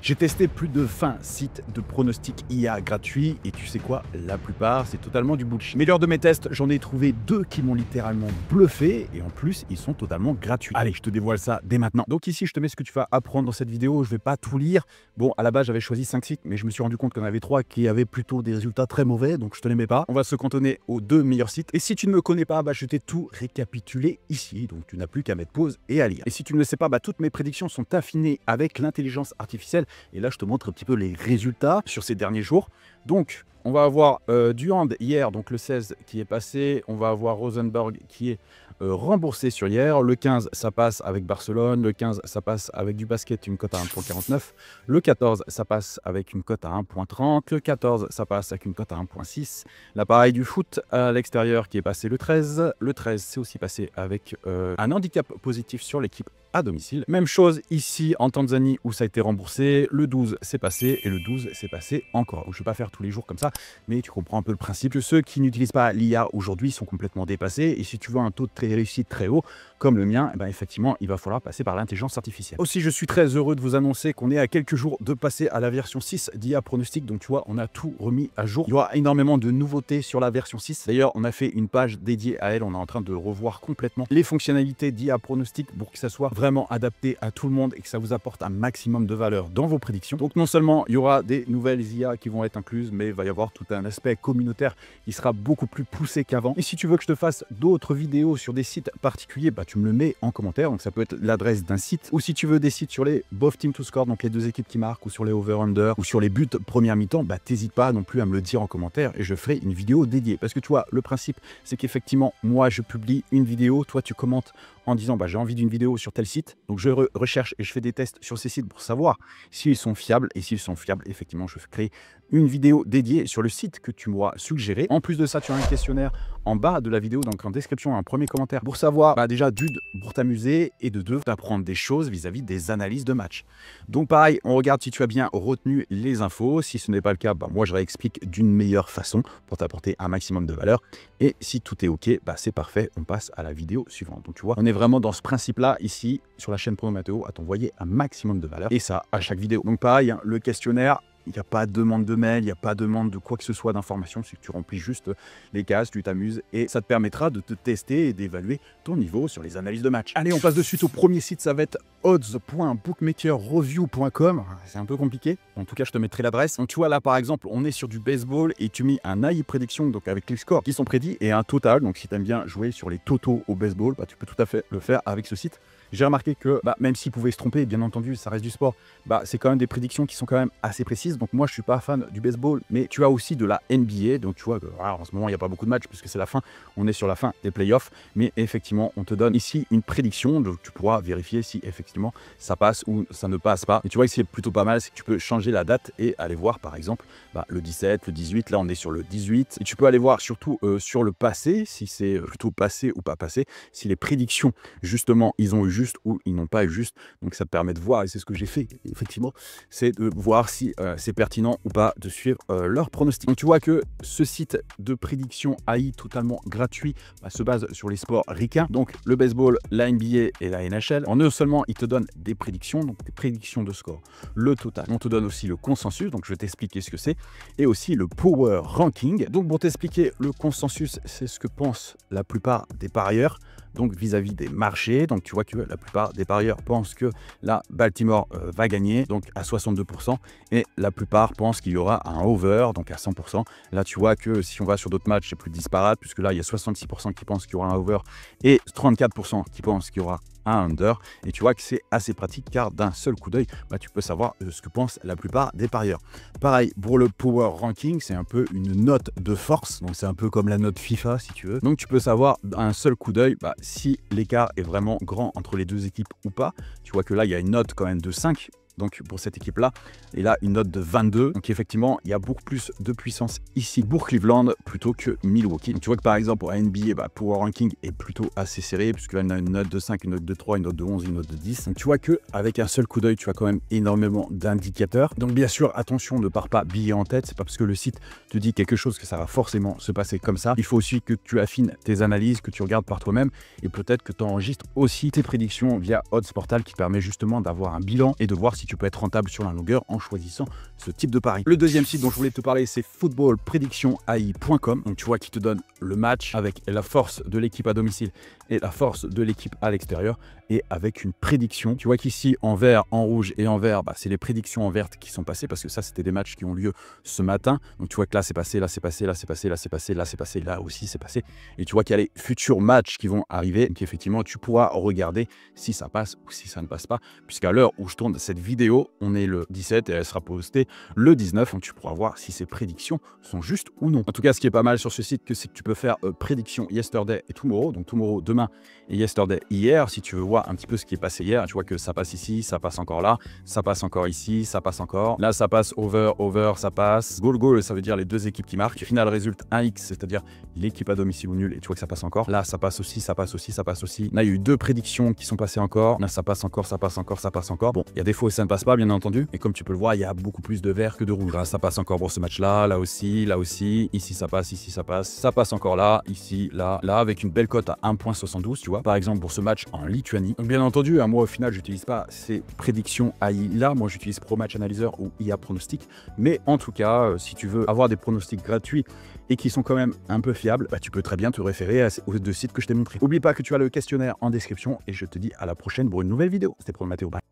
J'ai testé plus de 20 sites de pronostics IA gratuits et tu sais quoi, la plupart c'est totalement du bullshit. Mais lors de mes tests, j'en ai trouvé 2 qui m'ont littéralement bluffé et en plus ils sont totalement gratuits. Allez, je te dévoile ça dès maintenant. Donc ici je te mets ce que tu vas apprendre dans cette vidéo, je vais pas tout lire. Bon, à la base j'avais choisi 5 sites mais je me suis rendu compte qu'il y en avait 3 qui avaient plutôt des résultats très mauvais, donc je te les mets pas. On va se cantonner aux 2 meilleurs sites et si tu ne me connais pas, je t'ai tout récapitulé ici, donc tu n'as plus qu'à mettre pause et à lire. Et si tu ne le sais pas, toutes mes prédictions sont affinées avec l'intelligence artificielle. Et là, je te montre un petit peu les résultats sur ces derniers jours. Donc, on va avoir du hand hier, donc le 16 qui est passé. On va avoir Rosenberg qui est remboursé sur hier. Le 15, ça passe avec Barcelone. Le 15, ça passe avec du basket, une cote à 1,49. Le 14, ça passe avec une cote à 1,30. Le 14, ça passe avec une cote à 1,6. L'appareil du foot à l'extérieur qui est passé le 13. Le 13, c'est aussi passé avec un handicap positif sur l'équipe à domicile. Même chose ici en Tanzanie où ça a été remboursé. Le 12 c'est passé et le 12 c'est passé encore. Donc, je ne vais pas faire tous les jours comme ça, mais tu comprends un peu le principe. Ceux qui n'utilisent pas l'IA aujourd'hui sont complètement dépassés et si tu veux un taux de réussite très haut comme le mien, effectivement il va falloir passer par l'intelligence artificielle. Aussi, je suis très heureux de vous annoncer qu'on est à quelques jours de passer à la version 6 d'IA Pronostic. Donc tu vois, on a tout remis à jour. Il y aura énormément de nouveautés sur la version 6. D'ailleurs, on a fait une page dédiée à elle. On est en train de revoir complètement les fonctionnalités d'IA Pronostic pour que ça soit vraiment adapté à tout le monde et que ça vous apporte un maximum de valeur dans vos prédictions. Donc non seulement il y aura des nouvelles IA qui vont être incluses, mais il va y avoir tout un aspect communautaire qui sera beaucoup plus poussé qu'avant. Et si tu veux que je te fasse d'autres vidéos sur des sites particuliers, tu me le mets en commentaire. Donc ça peut être l'adresse d'un site, ou si tu veux des sites sur les both team to score, donc les deux équipes qui marquent, ou sur les over-under, ou sur les buts première mi-temps, t'hésites pas non plus à me le dire en commentaire et je ferai une vidéo dédiée. Parce que tu vois, le principe, c'est qu'effectivement, moi je publie une vidéo, toi tu commentes en disant j'ai envie d'une vidéo sur tel site, donc je recherche et je fais des tests sur ces sites pour savoir s'ils sont fiables, et s'ils sont fiables, effectivement je crée une vidéo dédiée sur le site que tu m'auras suggéré. En plus de ça, tu as un questionnaire en bas de la vidéo, donc en description, un premier commentaire pour savoir déjà d'une, pour t'amuser, et de deux, d'apprendre des choses vis-à-vis des analyses de match. Donc pareil, on regarde si tu as bien retenu les infos. Si ce n'est pas le cas, moi je réexplique d'une meilleure façon pour t'apporter un maximum de valeur. Et si tout est ok, c'est parfait, on passe à la vidéo suivante. Donc tu vois, on est vraiment dans ce principe-là ici sur la chaîne Prono Matteo à t'envoyer un maximum de valeur, et ça à chaque vidéo. Donc pareil, le questionnaire, il n'y a pas de demande de mail, il n'y a pas de demande de quoi que ce soit d'information, c'est que tu remplis juste les cases, tu t'amuses et ça te permettra de te tester et d'évaluer ton niveau sur les analyses de match. Allez, on passe de suite au premier site, ça va être odds.bookmakerreview.com. C'est un peu compliqué, en tout cas je te mettrai l'adresse. Donc tu vois là par exemple, on est sur du baseball et tu mets un AI prédiction, donc avec les scores qui sont prédits et un total. Donc si tu aimes bien jouer sur les totaux au baseball, tu peux tout à fait le faire avec ce site. J'ai remarqué que même s'ils pouvaient se tromper, bien entendu, ça reste du sport, c'est quand même des prédictions qui sont quand même assez précises. Donc moi, je suis pas fan du baseball, mais tu as aussi de la NBA. Donc tu vois que en ce moment, il n'y a pas beaucoup de matchs puisque c'est la fin. On est sur la fin des playoffs. Mais effectivement, on te donne ici une prédiction. Donc tu pourras vérifier si effectivement ça passe ou ça ne passe pas. Et tu vois que c'est plutôt pas mal, c'est que tu peux changer la date et aller voir par exemple le 17, le 18. Là, on est sur le 18. Et tu peux aller voir surtout sur le passé, si c'est plutôt passé ou pas passé, si les prédictions, justement, ils ont eu juste ou ils n'ont pas eu juste. Donc ça te permet de voir, et c'est ce que j'ai fait effectivement, c'est de voir si c'est pertinent ou pas de suivre leurs pronostics. Donc tu vois que ce site de prédiction AI totalement gratuit se base sur les sports ricains, donc le baseball, la NBA et la NHL. En non seulement il te donne des prédictions, donc des prédictions de score, le total, on te donne aussi le consensus, donc je vais t'expliquer ce que c'est, et aussi le power ranking. Donc pour t'expliquer, le consensus, c'est ce que pensent la plupart des parieurs, donc vis-à-vis des marchés. Donc tu vois que la plupart des parieurs pensent que là Baltimore va gagner, donc à 62%, et la plupart pensent qu'il y aura un over, donc à 100%. Là tu vois que si on va sur d'autres matchs, c'est plus disparate, puisque là il y a 66% qui pensent qu'il y aura un over et 34% qui pensent qu'il y aura un under. Et tu vois que c'est assez pratique car d'un seul coup d'œil, tu peux savoir ce que pensent la plupart des parieurs. Pareil pour le power ranking, c'est un peu une note de force, donc c'est un peu comme la note FIFA si tu veux. Donc tu peux savoir d'un seul coup d'œil si l'écart est vraiment grand entre les deux équipes ou pas. Tu vois que là il y a une note quand même de 5. Donc pour cette équipe-là, et là une note de 22. Donc effectivement, il y a beaucoup plus de puissance ici pour Cleveland plutôt que Milwaukee. Donc tu vois que par exemple en NBA, Power Ranking est plutôt assez serré, puisque là on a une note de 5, une note de 3, une note de 11, une note de 10. Donc tu vois que avec un seul coup d'œil, tu as quand même énormément d'indicateurs. Donc bien sûr, attention, ne pars pas billet en tête. C'est pas parce que le site te dit quelque chose que ça va forcément se passer comme ça. Il faut aussi que tu affines tes analyses, que tu regardes par toi-même, et peut-être que tu enregistres aussi tes prédictions via Odds Portal qui te permet justement d'avoir un bilan et de voir si tu peux être rentable sur la longueur en choisissant ce type de pari. Le deuxième site dont je voulais te parler, c'est footballpredictionai.com. Donc tu vois qui te donne le match avec la force de l'équipe à domicile et la force de l'équipe à l'extérieur et avec une prédiction. Tu vois qu'ici en vert, en rouge et en vert, c'est les prédictions en verte qui sont passées parce que ça c'était des matchs qui ont lieu ce matin. Donc tu vois que là c'est passé, là c'est passé, là c'est passé, là c'est passé, là c'est passé, là aussi c'est passé. Et tu vois qu'il y a les futurs matchs qui vont arriver. Donc effectivement tu pourras regarder si ça passe ou si ça ne passe pas. Puisqu'à l'heure où je tourne cette vidéo, on est le 17 et elle sera postée le 19. Donc tu pourras voir si ces prédictions sont justes ou non. En tout cas, ce qui est pas mal sur ce site, c'est que tu peux faire prédiction yesterday et tomorrow. Donc tomorrow demain et yesterday hier. Si tu veux voir un petit peu ce qui est passé hier, tu vois que ça passe ici, ça passe encore là, ça passe encore ici, ça passe encore. Là, ça passe over, over, ça passe. Goal, goal, ça veut dire les deux équipes qui marquent. Final résulte 1x, c'est-à-dire l'équipe à domicile ou nul. Et tu vois que ça passe encore. Là, ça passe aussi, ça passe aussi, ça passe aussi. Là, il y a eu deux prédictions qui sont passées encore. Là, ça passe encore, ça passe encore, ça passe encore. Bon, il y a des fois où ça ne passe pas, bien entendu. Et comme tu peux le voir, il y a beaucoup plus de vert que de rouge. Là, ça passe encore pour ce match-là, là aussi, là aussi. Ici, ça passe, ici, ça passe. Ça passe encore là, ici, là, là, avec une belle cote à 1,72, tu vois. Par exemple, pour ce match en Lituanie. Donc, bien entendu, moi, au final, j'utilise pas ces prédictions AI là. Moi, j'utilise Pro Match Analyzer ou IA Pronostic. Mais en tout cas, si tu veux avoir des pronostics gratuits et qui sont quand même un peu fiables, tu peux très bien te référer aux deux sites que je t'ai montrés. N'oublie pas que tu as le questionnaire en description et je te dis à la prochaine pour une nouvelle vidéo. C'était Pro Matteo. Bye.